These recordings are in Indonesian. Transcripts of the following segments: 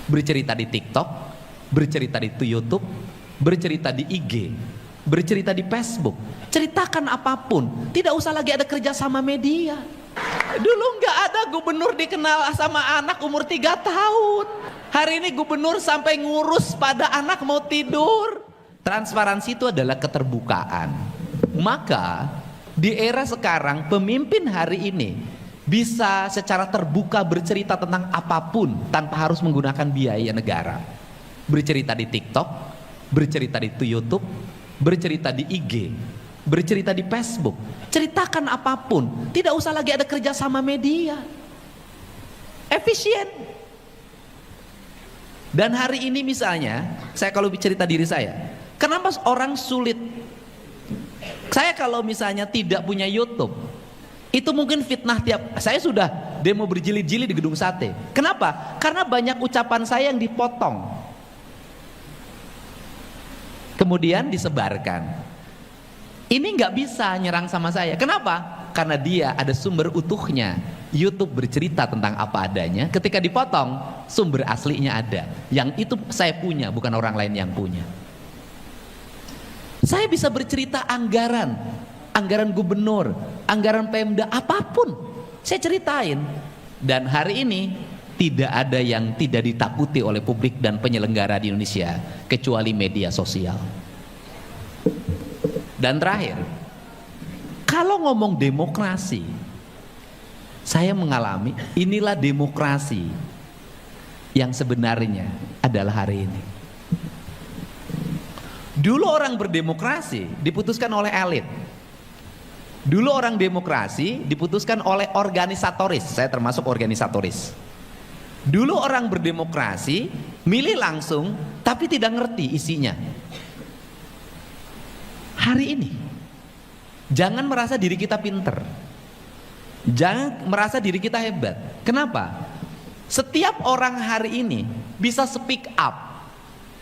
bercerita di TikTok, bercerita di YouTube, bercerita di IG, bercerita di Facebook. Ceritakan apapun, tidak usah lagi ada kerjasama media. Dulu nggak ada gubernur dikenal sama anak umur 3 tahun. Hari ini gubernur sampai ngurus pada anak mau tidur. Transparansi itu adalah keterbukaan. Maka di era sekarang pemimpin hari ini bisa secara terbuka bercerita tentang apapun tanpa harus menggunakan biaya negara. Bercerita di TikTok, bercerita di YouTube, bercerita di IG, bercerita di Facebook. Ceritakan apapun, tidak usah lagi ada kerjasama media. Efisien. Dan hari ini misalnya, saya kalau bercerita diri saya, kenapa orang sulit? Saya kalau misalnya tidak punya YouTube, itu mungkin fitnah tiap. Saya sudah demo berjilid-jilid di gedung sate. Kenapa? Karena banyak ucapan saya yang dipotong, kemudian disebarkan. Ini nggak bisa nyerang sama saya. Kenapa? Karena dia ada sumber utuhnya. YouTube bercerita tentang apa adanya. Ketika dipotong, sumber aslinya ada. Yang itu saya punya, bukan orang lain yang punya. Saya bisa bercerita anggaran gubernur, anggaran Pemda, apapun saya ceritain. Dan hari ini tidak ada yang tidak ditakuti oleh publik dan penyelenggara di Indonesia kecuali media sosial. Dan terakhir, kalau ngomong demokrasi, saya mengalami inilah demokrasi yang sebenarnya adalah hari ini. Dulu orang berdemokrasi diputuskan oleh elit. Dulu orang demokrasi diputuskan oleh organisatoris. Saya termasuk organisatoris. Dulu orang berdemokrasi milih langsung tapi tidak ngerti isinya. Hari ini jangan merasa diri kita pinter, jangan merasa diri kita hebat. Kenapa? Setiap orang hari ini bisa speak up.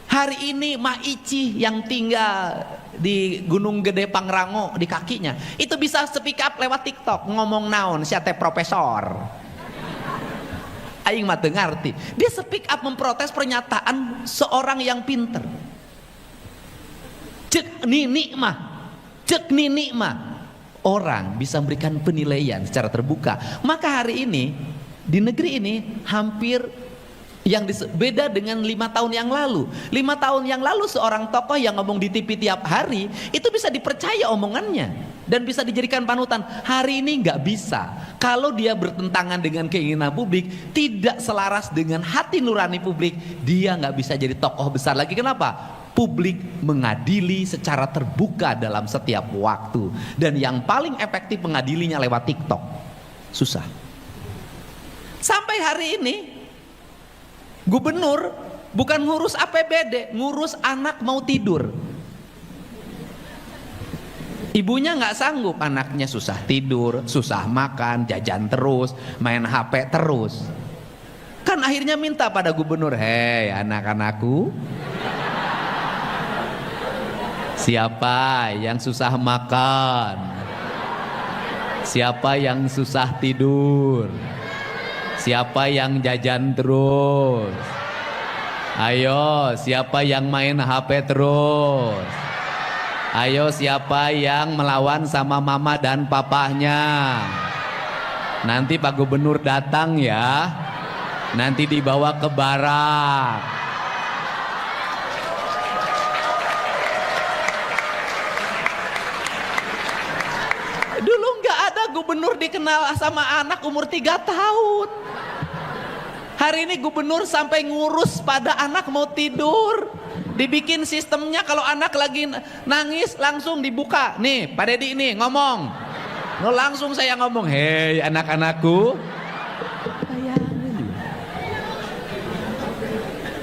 Hari ini Ma Ici yang tinggal di Gunung Gede Pangrango di kakinya itu bisa speak up lewat TikTok, ngomong naon siate profesor. Aing mah teu ngarti. Dia speak up memprotes pernyataan seorang yang pinter. Cek nini mah orang bisa memberikan penilaian secara terbuka. Maka hari ini di negeri ini hampir yang beda dengan 5 tahun yang lalu. 5 tahun yang lalu seorang tokoh yang ngomong di TV tiap hari itu bisa dipercaya omongannya dan bisa dijadikan panutan. Hari ini nggak bisa. Kalau dia bertentangan dengan keinginan publik, tidak selaras dengan hati nurani publik, dia nggak bisa jadi tokoh besar lagi. Kenapa? Publik mengadili secara terbuka dalam setiap waktu. Dan yang paling efektif mengadilinya lewat TikTok. Susah. Sampai hari ini gubernur bukan ngurus APBD, ngurus anak mau tidur. Ibunya nggak sanggup, anaknya susah tidur, susah makan, jajan terus, main HP terus. Kan akhirnya minta pada gubernur, hei anak-anakku, siapa yang susah makan? Siapa yang susah tidur? Siapa yang jajan terus? Ayo, siapa yang main HP terus? Ayo, siapa yang melawan sama mama dan papahnya? Nanti Pak Gubernur datang ya. Nanti dibawa ke barak. Dulu nggak ada gubernur dikenal sama anak umur 3 tahun. Hari ini gubernur sampai ngurus pada anak mau tidur. Dibikin sistemnya kalau anak lagi nangis langsung dibuka. Nih Pak Dedi ini ngomong. No, langsung saya ngomong, hei anak-anakku.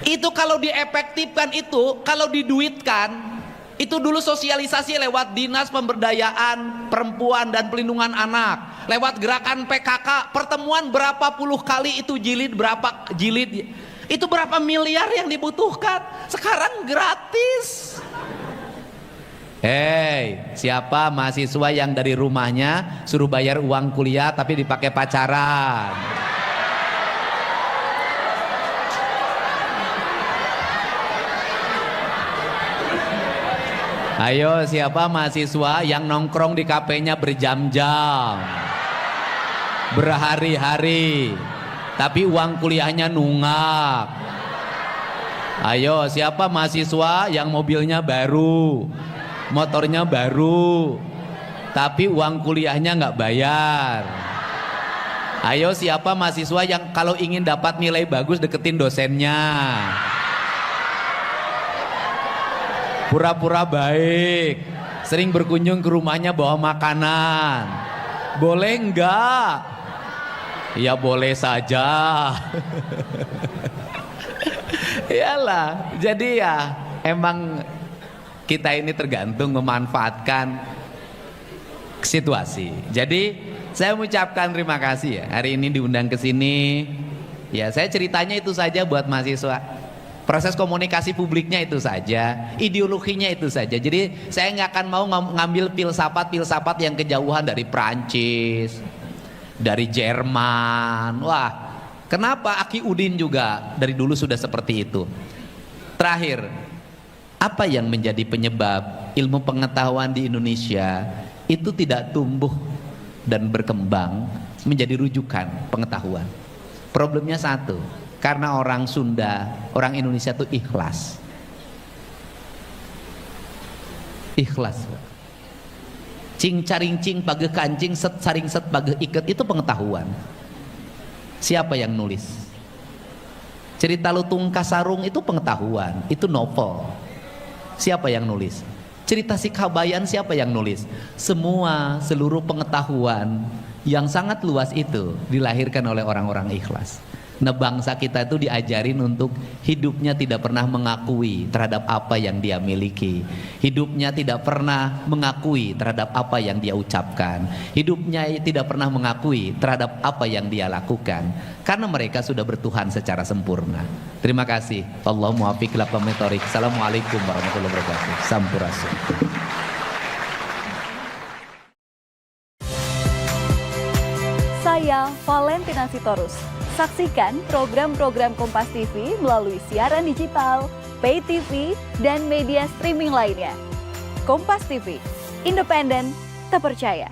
Itu kalau diefektifkan, itu kalau diduitkan, itu dulu sosialisasi lewat Dinas Pemberdayaan Perempuan dan Pelindungan Anak, lewat gerakan PKK, pertemuan berapa puluh kali itu jilid, berapa jilid, itu berapa miliar yang dibutuhkan. Sekarang gratis. Hei, siapa mahasiswa yang dari rumahnya suruh bayar uang kuliah tapi dipakai pacaran? Ayo, siapa mahasiswa yang nongkrong di kafenya berjam-jam, berhari-hari, tapi uang kuliahnya nunggak? Ayo, siapa mahasiswa yang mobilnya baru, motornya baru, tapi uang kuliahnya nggak bayar? Ayo, siapa mahasiswa yang kalau ingin dapat nilai bagus deketin dosennya, pura-pura baik, sering berkunjung ke rumahnya bawa makanan? Boleh enggak? Ya boleh saja. Iyalah, jadi ya emang kita ini tergantung memanfaatkan situasi. Jadi saya mengucapkan terima kasih ya hari ini diundang ke sini. Ya, saya ceritanya itu saja buat mahasiswa. Proses komunikasi publiknya itu saja, ideologinya itu saja. Jadi saya nggak akan mau ngambil filsafat yang kejauhan dari Prancis, dari Jerman. Wah, kenapa Aki Udin juga dari dulu sudah seperti itu. Terakhir, apa yang menjadi penyebab ilmu pengetahuan di Indonesia itu tidak tumbuh dan berkembang menjadi rujukan pengetahuan? Problemnya satu, karena orang Sunda, orang Indonesia itu ikhlas. Ikhlas. Cing caring cing page kancing set saring set page iket itu pengetahuan. Siapa yang nulis? Cerita Lutung Kasarung itu pengetahuan, itu novel. Siapa yang nulis? Cerita Sikabayan siapa yang nulis? Seluruh pengetahuan yang sangat luas itu dilahirkan oleh orang-orang ikhlas. Nah, bangsa kita itu diajarin untuk hidupnya tidak pernah mengakui terhadap apa yang dia miliki. Hidupnya tidak pernah mengakui terhadap apa yang dia ucapkan. Hidupnya tidak pernah mengakui terhadap apa yang dia lakukan. Karena mereka sudah bertuhan secara sempurna. Terima kasih. Allahumma muwaffiq ila aqwamit thoriq. Assalamualaikum warahmatullahi wabarakatuh. Sampurasun. Saya Valentina Sitorus. Saksikan program-program Kompas TV melalui siaran digital, pay TV, dan media streaming lainnya. Kompas TV, independen, terpercaya.